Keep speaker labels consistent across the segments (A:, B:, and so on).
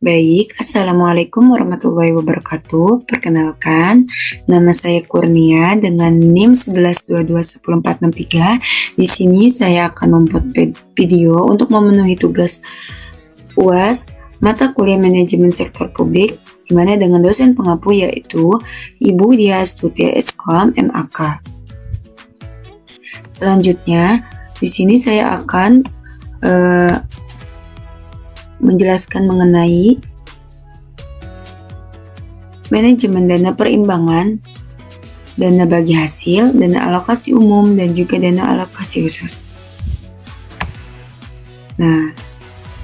A: Baik, Assalamualaikum warahmatullahi wabarakatuh. Perkenalkan, nama saya Kurnia dengan NIM 11221043. Di sini saya akan membuat video untuk memenuhi tugas UAS mata kuliah manajemen sektor publik, di mana dengan dosen pengampu yaitu Ibu Diah Astuti Eskom MAK. Selanjutnya, di sini saya akan menjelaskan mengenai manajemen dana perimbangan, dana bagi hasil, dana alokasi umum, dan juga dana alokasi khusus. Nah,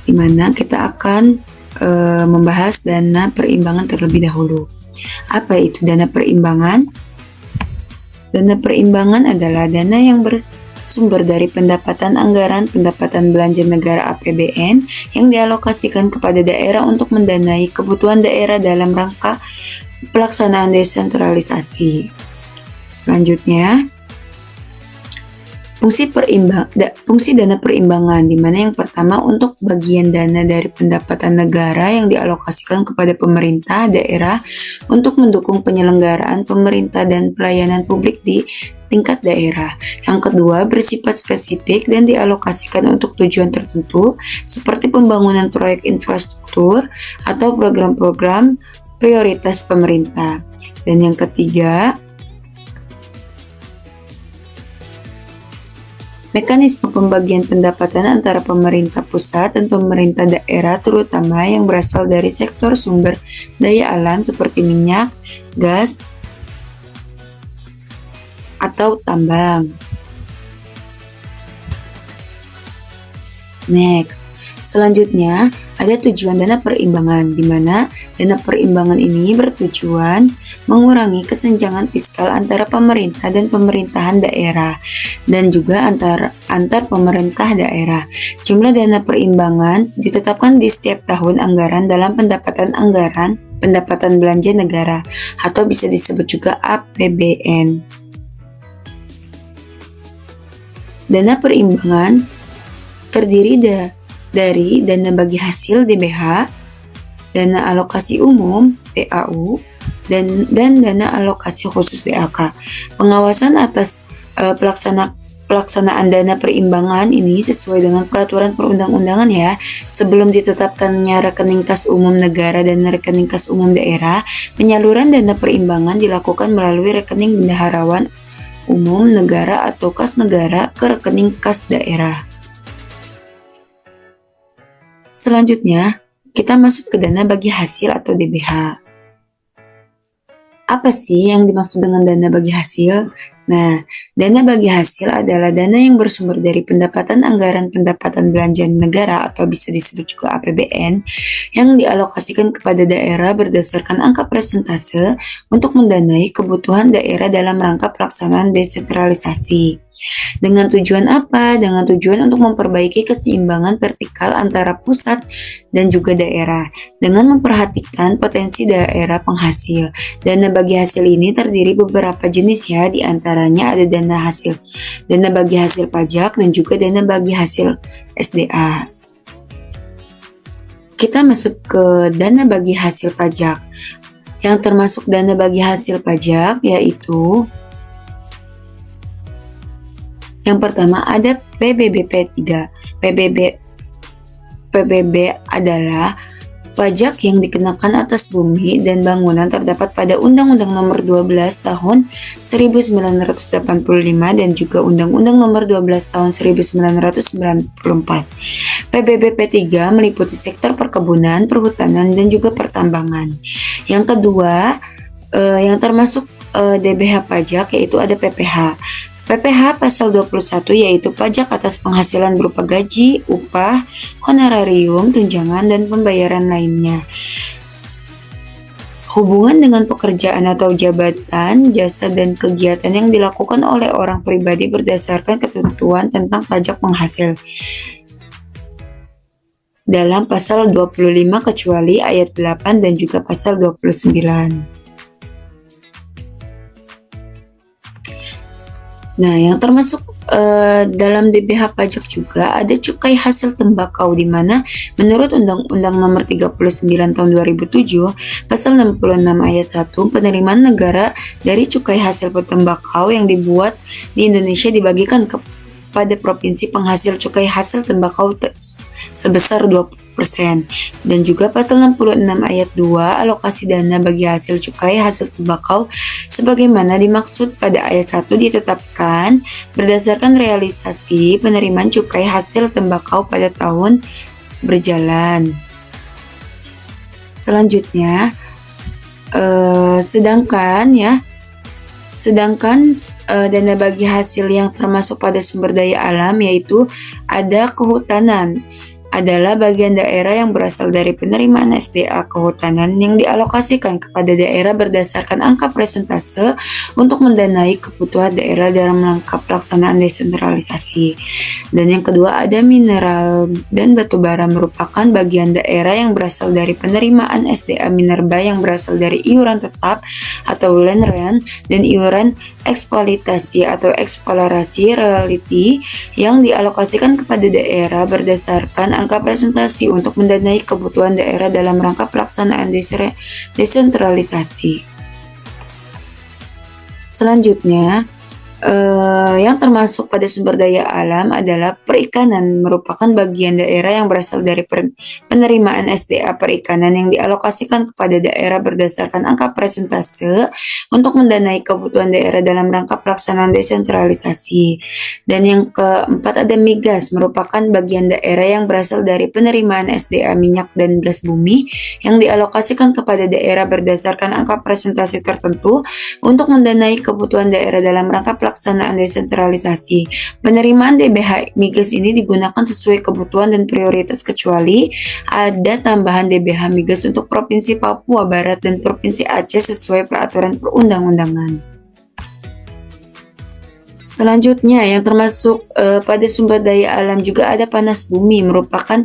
A: di mana kita akan membahas dana perimbangan terlebih dahulu. Apa itu dana perimbangan? Dana perimbangan adalah dana yang bersumber dari pendapatan anggaran pendapatan belanja negara APBN yang dialokasikan kepada daerah untuk mendanai kebutuhan daerah dalam rangka pelaksanaan desentralisasi. Selanjutnya, fungsi dana perimbangan, di mana yang pertama untuk bagian dana dari pendapatan negara yang dialokasikan kepada pemerintah daerah untuk mendukung penyelenggaraan pemerintah dan pelayanan publik di tingkat daerah. Yang kedua, bersifat spesifik dan dialokasikan untuk tujuan tertentu seperti pembangunan proyek infrastruktur atau program-program prioritas pemerintah. Dan yang ketiga, mekanisme pembagian pendapatan antara pemerintah pusat dan pemerintah daerah, terutama yang berasal dari sektor sumber daya alam seperti minyak, gas, atau tambang. Next, selanjutnya ada tujuan dana perimbangan, di mana dana perimbangan ini bertujuan mengurangi kesenjangan fiskal antara pemerintah dan pemerintahan daerah, dan juga antar pemerintah daerah. Jumlah dana perimbangan ditetapkan di setiap tahun anggaran dalam pendapatan anggaran pendapatan belanja negara, atau bisa disebut juga APBN. Dana perimbangan terdiri dari dana bagi hasil DBH, dana alokasi umum DAU, dan dana alokasi khusus DAK. Pengawasan atas pelaksanaan dana perimbangan ini sesuai dengan peraturan perundang-undangan ya. Sebelum ditetapkannya rekening kas umum negara dan rekening kas umum daerah, penyaluran dana perimbangan dilakukan melalui rekening bendaharawan umum negara atau kas negara ke rekening kas daerah. Selanjutnya, kita masuk ke dana bagi hasil atau DBH. Apa sih yang dimaksud dengan dana bagi hasil? Nah, dana bagi hasil adalah dana yang bersumber dari pendapatan anggaran pendapatan belanja negara atau bisa disebut juga APBN yang dialokasikan kepada daerah berdasarkan angka persentase untuk mendanai kebutuhan daerah dalam rangka pelaksanaan desentralisasi. Dengan tujuan apa? Dengan tujuan untuk memperbaiki keseimbangan vertikal antara pusat dan juga daerah dengan memperhatikan potensi daerah penghasil. Dana bagi hasil ini terdiri beberapa jenis ya, di antaranya ada dana bagi hasil pajak dan juga dana bagi hasil SDA. Kita masuk ke dana bagi hasil pajak. Yang termasuk dana bagi hasil pajak yaitu yang pertama ada PBBP 3. PBB adalah pajak yang dikenakan atas bumi dan bangunan terdapat pada Undang-Undang Nomor 12 Tahun 1985 dan juga Undang-Undang Nomor 12 Tahun 1994. PBBP 3 meliputi sektor perkebunan, perhutanan, dan juga pertambangan. Yang kedua, yang termasuk DBH pajak yaitu ada PPH. PPH pasal 21 yaitu pajak atas penghasilan berupa gaji, upah, honorarium, tunjangan, dan pembayaran lainnya. Hubungan dengan pekerjaan atau jabatan, jasa, dan kegiatan yang dilakukan oleh orang pribadi berdasarkan ketentuan tentang pajak penghasil dalam pasal 25 kecuali ayat 8 dan juga pasal 29. Nah, yang termasuk dalam DBH pajak juga ada cukai hasil tembakau, di mana menurut Undang-Undang Nomor 39 Tahun 2007 Pasal 66 Ayat 1, penerimaan negara dari cukai hasil tembakau yang dibuat di Indonesia dibagikan pada provinsi penghasil cukai hasil tembakau sebesar 20%. Dan juga pasal 66 ayat 2, alokasi dana bagi hasil cukai hasil tembakau sebagaimana dimaksud pada ayat 1 ditetapkan berdasarkan realisasi penerimaan cukai hasil tembakau pada tahun berjalan. Selanjutnya, sedangkan dana bagi hasil yang termasuk pada sumber daya alam, yaitu ada kehutanan, adalah bagian daerah yang berasal dari penerimaan SDA kehutanan yang dialokasikan kepada daerah berdasarkan angka persentase untuk mendanai kebutuhan daerah dalam rangka pelaksanaan desentralisasi. Dan yang kedua ada mineral dan batubara, merupakan bagian daerah yang berasal dari penerimaan SDA minerba yang berasal dari iuran tetap atau land rent dan iuran eksploitasi atau eksplorasi royalty yang dialokasikan kepada daerah berdasarkan angka presentasi untuk mendanai kebutuhan daerah dalam rangka pelaksanaan desentralisasi. Selanjutnya, yang termasuk pada sumber daya alam adalah perikanan, merupakan bagian daerah yang berasal dari penerimaan SDA perikanan yang dialokasikan kepada daerah berdasarkan angka persentase untuk mendanai kebutuhan daerah dalam rangka pelaksanaan desentralisasi. Dan yang keempat ada migas, merupakan bagian daerah yang berasal dari penerimaan SDA minyak dan gas bumi yang dialokasikan kepada daerah berdasarkan angka persentase tertentu untuk mendanai kebutuhan daerah dalam rangka pelaksanaan desentralisasi. Penerimaan DBH migas ini digunakan sesuai kebutuhan dan prioritas, kecuali ada tambahan DBH migas untuk Provinsi Papua Barat dan Provinsi Aceh sesuai peraturan perundang-undangan. Selanjutnya, yang termasuk pada sumber daya alam juga ada panas bumi, merupakan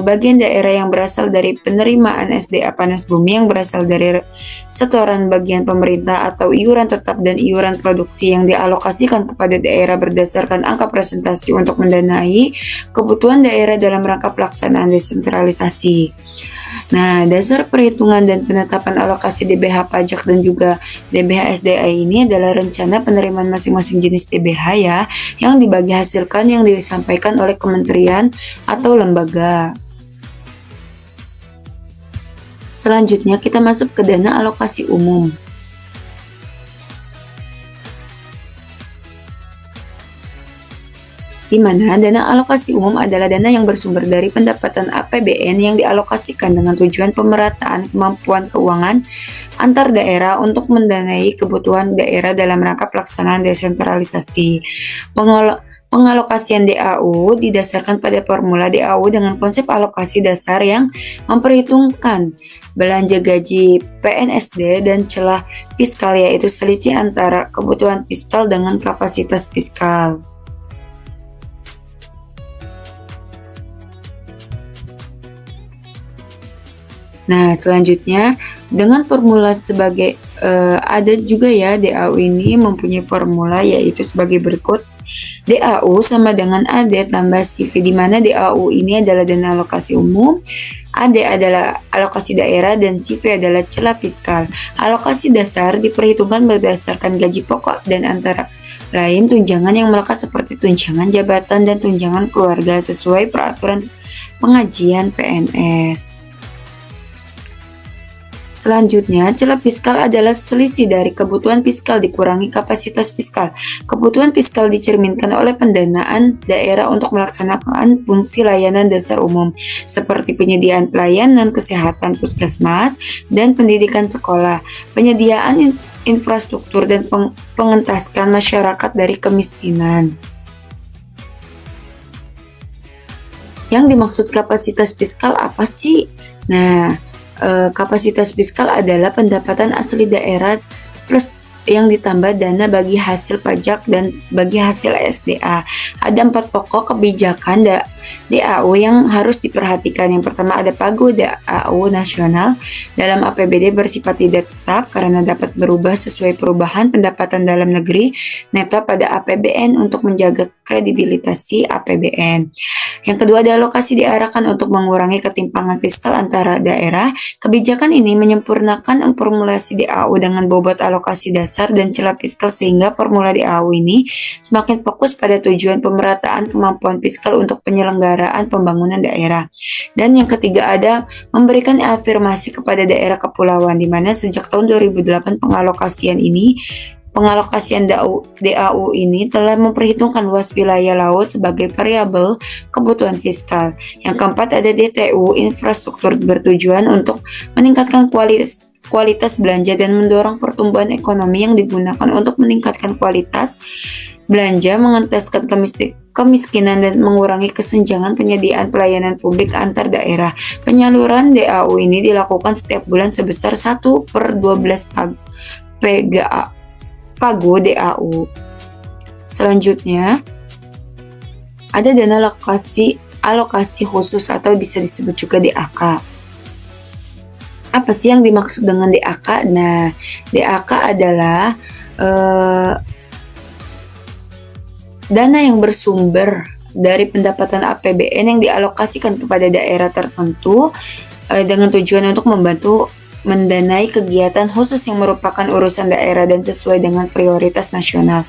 A: bagian daerah yang berasal dari penerimaan SDA panas bumi yang berasal dari setoran bagian pemerintah atau iuran tetap dan iuran produksi yang dialokasikan kepada daerah berdasarkan angka presentasi untuk mendanai kebutuhan daerah dalam rangka pelaksanaan desentralisasi. Nah, dasar perhitungan dan penetapan alokasi DBH pajak dan juga DBH SDA ini adalah rencana penerimaan masing-masing jenis DBH ya, yang dibagi hasilkan yang disampaikan oleh kementerian atau lembaga. Selanjutnya kita masuk ke dana alokasi umum. Di mana dana alokasi umum adalah dana yang bersumber dari pendapatan APBN yang dialokasikan dengan tujuan pemerataan kemampuan keuangan antar daerah untuk mendanai kebutuhan daerah dalam rangka pelaksanaan desentralisasi. Pengalokasian DAU didasarkan pada formula DAU dengan konsep alokasi dasar yang memperhitungkan belanja gaji PNSD dan celah fiskal, yaitu selisih antara kebutuhan fiskal dengan kapasitas fiskal. Nah, selanjutnya dengan formula sebagai ada juga ya, DAU ini mempunyai formula yaitu sebagai berikut. DAU sama dengan AD tambah CV, di mana DAU ini adalah dana alokasi umum, AD adalah alokasi daerah, dan CV adalah celah fiskal. Alokasi dasar diperhitungkan berdasarkan gaji pokok dan antara lain tunjangan yang melekat seperti tunjangan jabatan dan tunjangan keluarga sesuai peraturan pengajian PNS. Selanjutnya, celah fiskal adalah selisih dari kebutuhan fiskal dikurangi kapasitas fiskal. Kebutuhan fiskal dicerminkan oleh pendanaan daerah untuk melaksanakan fungsi layanan dasar umum, seperti penyediaan pelayanan kesehatan puskesmas dan pendidikan sekolah, penyediaan infrastruktur, dan pengentaskan masyarakat dari kemiskinan. Yang dimaksud kapasitas fiskal apa sih? Nah, kapasitas fiskal adalah pendapatan asli daerah plus yang ditambah dana bagi hasil pajak dan bagi hasil SDA. Ada 4 pokok kebijakan DAU yang harus diperhatikan. Yang pertama ada pagu DAU nasional dalam APBD bersifat tidak tetap karena dapat berubah sesuai perubahan pendapatan dalam negeri neto pada APBN untuk menjaga kredibilitas APBN. Yang kedua ada alokasi diarahkan untuk mengurangi ketimpangan fiskal antara daerah. Kebijakan ini menyempurnakan formulasi DAU dengan bobot alokasi dasar dan celah fiskal sehingga formula DAU ini semakin fokus pada tujuan pemerataan kemampuan fiskal untuk penyelenggaraan pembangunan daerah. Dan yang ketiga ada memberikan afirmasi kepada daerah kepulauan di mana sejak tahun 2008 pengalokasian DAU ini telah memperhitungkan luas wilayah laut sebagai variabel kebutuhan fiskal. Yang keempat ada DTU, infrastruktur bertujuan untuk meningkatkan kualitas belanja dan mendorong pertumbuhan ekonomi yang digunakan untuk meningkatkan kualitas belanja, mengentaskan kemiskinan dan mengurangi kesenjangan penyediaan pelayanan publik antar daerah. Penyaluran DAU ini dilakukan setiap bulan sebesar 1/12 pagu DAU. Selanjutnya ada dana alokasi khusus atau bisa disebut juga DAK. Apa sih yang dimaksud dengan DAK? Nah, DAK adalah dana yang bersumber dari pendapatan APBN yang dialokasikan kepada daerah tertentu dengan tujuan untuk membantu mendanai kegiatan khusus yang merupakan urusan daerah dan sesuai dengan prioritas nasional.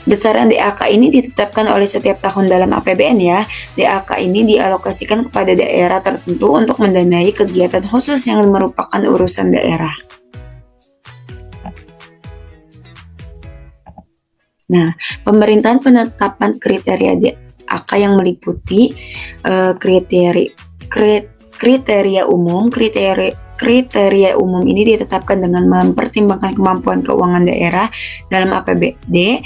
A: Besaran DAK ini ditetapkan oleh setiap tahun dalam APBN ya. DAK ini dialokasikan kepada daerah tertentu untuk mendanai kegiatan khusus yang merupakan urusan daerah. Nah, pemerintahan penetapan kriteria DAK yang meliputi kriteria umum. Kriteria umum ini ditetapkan dengan mempertimbangkan kemampuan keuangan daerah dalam APBD,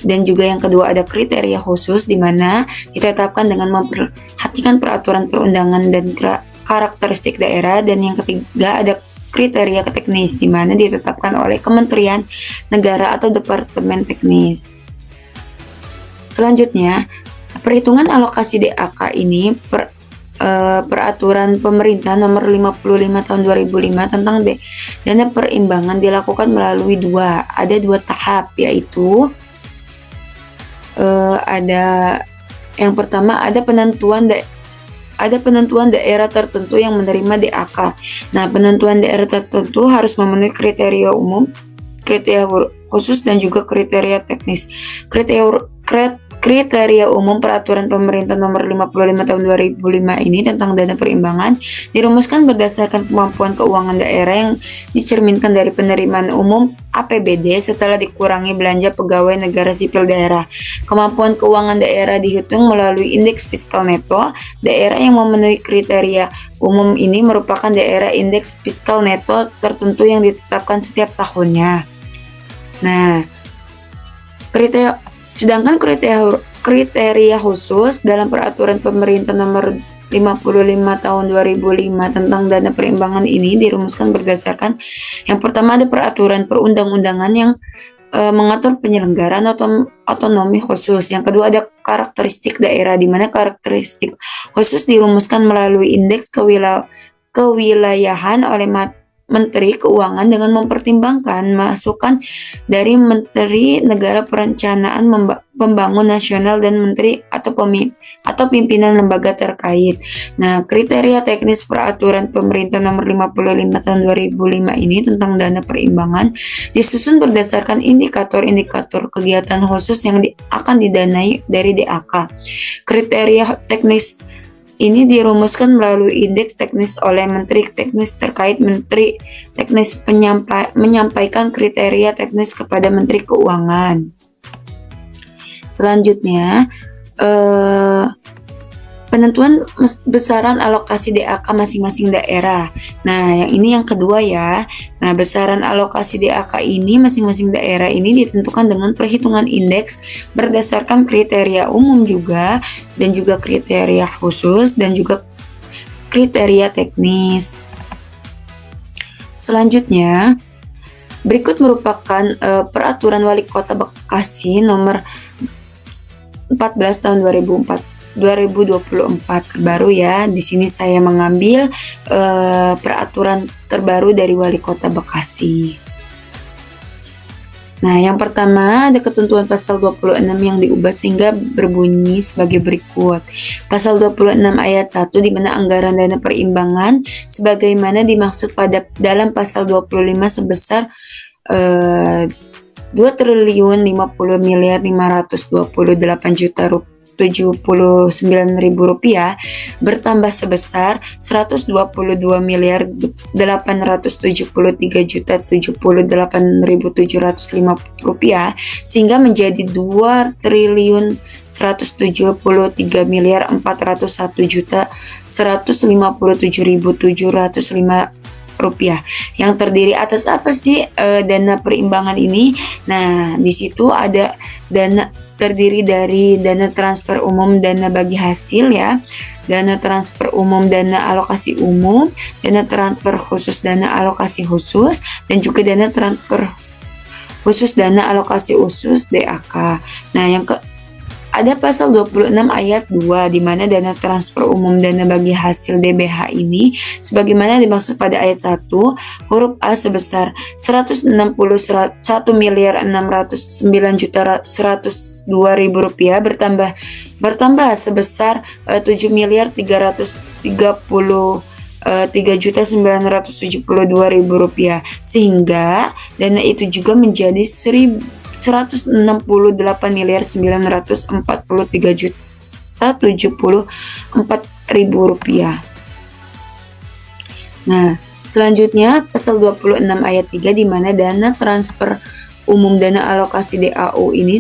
A: dan juga yang kedua ada kriteria khusus di mana ditetapkan dengan memperhatikan peraturan perundangan dan karakteristik daerah, dan yang ketiga ada kriteria teknis di mana ditetapkan oleh Kementerian Negara atau Departemen Teknis. Selanjutnya, perhitungan alokasi DAK ini peraturan pemerintah nomor 55 tahun 2005 tentang dana perimbangan dilakukan melalui ada dua tahap, yaitu ada yang pertama ada penentuan daerah tertentu yang menerima DAK. Nah, penentuan daerah tertentu harus memenuhi kriteria umum, kriteria khusus, dan juga kriteria teknis. Kriteria umum peraturan pemerintah nomor 55 tahun 2005 ini tentang dana perimbangan dirumuskan berdasarkan kemampuan keuangan daerah yang dicerminkan dari penerimaan umum APBD setelah dikurangi belanja pegawai negara sipil daerah. Kemampuan keuangan daerah dihitung melalui indeks fiskal neto. Daerah yang memenuhi kriteria umum ini merupakan daerah indeks fiskal neto tertentu yang ditetapkan setiap tahunnya. Nah, sedangkan kriteria khusus dalam peraturan pemerintah nomor 55 tahun 2005 tentang dana perimbangan ini dirumuskan berdasarkan yang pertama ada peraturan perundang-undangan yang mengatur penyelenggaraan otonomi khusus. Yang kedua ada karakteristik daerah di mana karakteristik khusus dirumuskan melalui indeks kewilayahan oleh Menteri Keuangan dengan mempertimbangkan masukan dari Menteri Negara Perencanaan Pembangunan Nasional dan Menteri atau pimpinan lembaga terkait. Nah, kriteria teknis peraturan pemerintah nomor 55 tahun 2005 ini tentang dana perimbangan disusun berdasarkan indikator-indikator kegiatan khusus yang akan didanai dari DAK. Kriteria teknis ini dirumuskan melalui indeks teknis oleh Menteri Teknis terkait. Menteri Teknis menyampaikan kriteria teknis kepada Menteri Keuangan. Selanjutnya, penentuan besaran alokasi DAK masing-masing daerah. Nah, yang kedua ya. Nah, besaran alokasi DAK ini masing-masing daerah ini ditentukan dengan perhitungan indeks berdasarkan kriteria umum juga, dan juga kriteria khusus, dan juga kriteria teknis. Selanjutnya, berikut merupakan peraturan Wali Kota Bekasi nomor 14 tahun 2014 2024 terbaru ya. Di sini saya mengambil peraturan terbaru dari Wali Kota Bekasi. Nah, yang pertama ada ketentuan pasal 26 yang diubah sehingga berbunyi sebagai berikut. Pasal 26 ayat 1 di mana anggaran dana perimbangan sebagaimana dimaksud pada dalam pasal 25 sebesar 2.528.529.000 rupiah bertambah sebesar 122.873.078.705 rupiah sehingga menjadi 2.401.157.705 rupiah. Yang terdiri atas apa sih dana perimbangan ini? Nah, di situ ada dana terdiri dari dana transfer umum, dana bagi hasil ya, dana transfer umum, dana alokasi umum, dana transfer khusus, dana alokasi khusus, dan juga dana transfer khusus, dana alokasi khusus DAK. Nah, ada pasal 26 ayat 2 di mana dana transfer umum, dana bagi hasil DBH ini sebagaimana dimaksud pada ayat 1 huruf A sebesar 161.609.102.000 rupiah bertambah sebesar 7.333.972.000 rupiah sehingga dana itu juga menjadi 168.943.074.074 rupiah. Nah, selanjutnya pasal 26 ayat 3 di mana dana transfer umum, dana alokasi DAU ini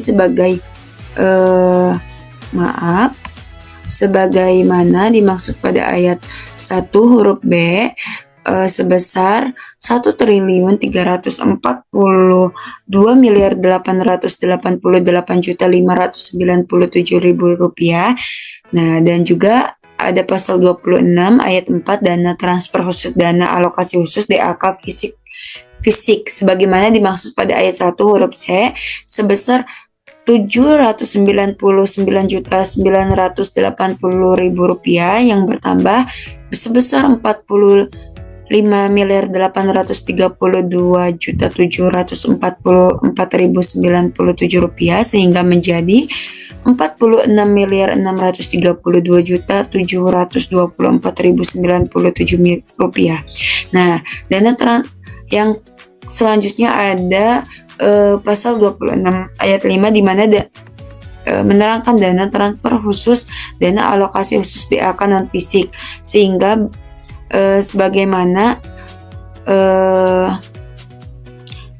A: sebagaimana dimaksud pada ayat 1 huruf B sebesar 1.342.888.597.000 rupiah. Nah, dan juga ada pasal 26 ayat 4 dana transfer khusus, dana alokasi khusus DAK fisik sebagaimana dimaksud pada ayat 1 huruf C sebesar 799.980.000 rupiah yang bertambah sebesar 45.832.744.097 rupiah sehingga menjadi 46.632.724.097 rupiah. Nah, dana yang selanjutnya ada pasal 26 ayat 5 di mana menerangkan dana transfer khusus, dana alokasi khusus DAK non fisik sehingga sebagaimana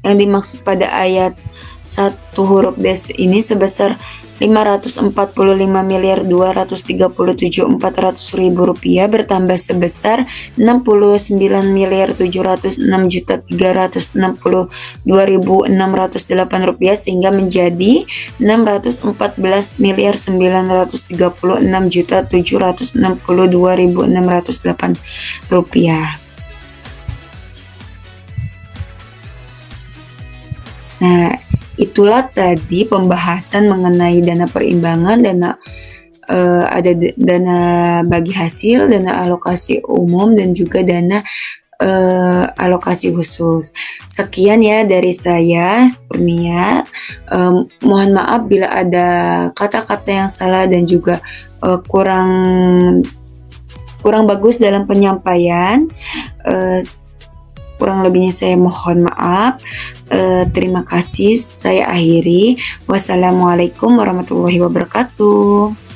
A: yang dimaksud pada ayat 1 huruf D ini sebesar 545.237.400.000 rupiah bertambah sebesar 69.706.362.608 rupiah sehingga menjadi 614.936.762.608 rupiah. Nah, itulah tadi pembahasan mengenai dana perimbangan, ada dana bagi hasil, dana alokasi umum, dan juga dana alokasi khusus. Sekian ya dari saya, Kurnia. Mohon maaf bila ada kata-kata yang salah dan juga kurang bagus dalam penyampaian. Kurang lebihnya saya mohon maaf. Terima kasih. Saya akhiri. Wassalamualaikum warahmatullahi wabarakatuh.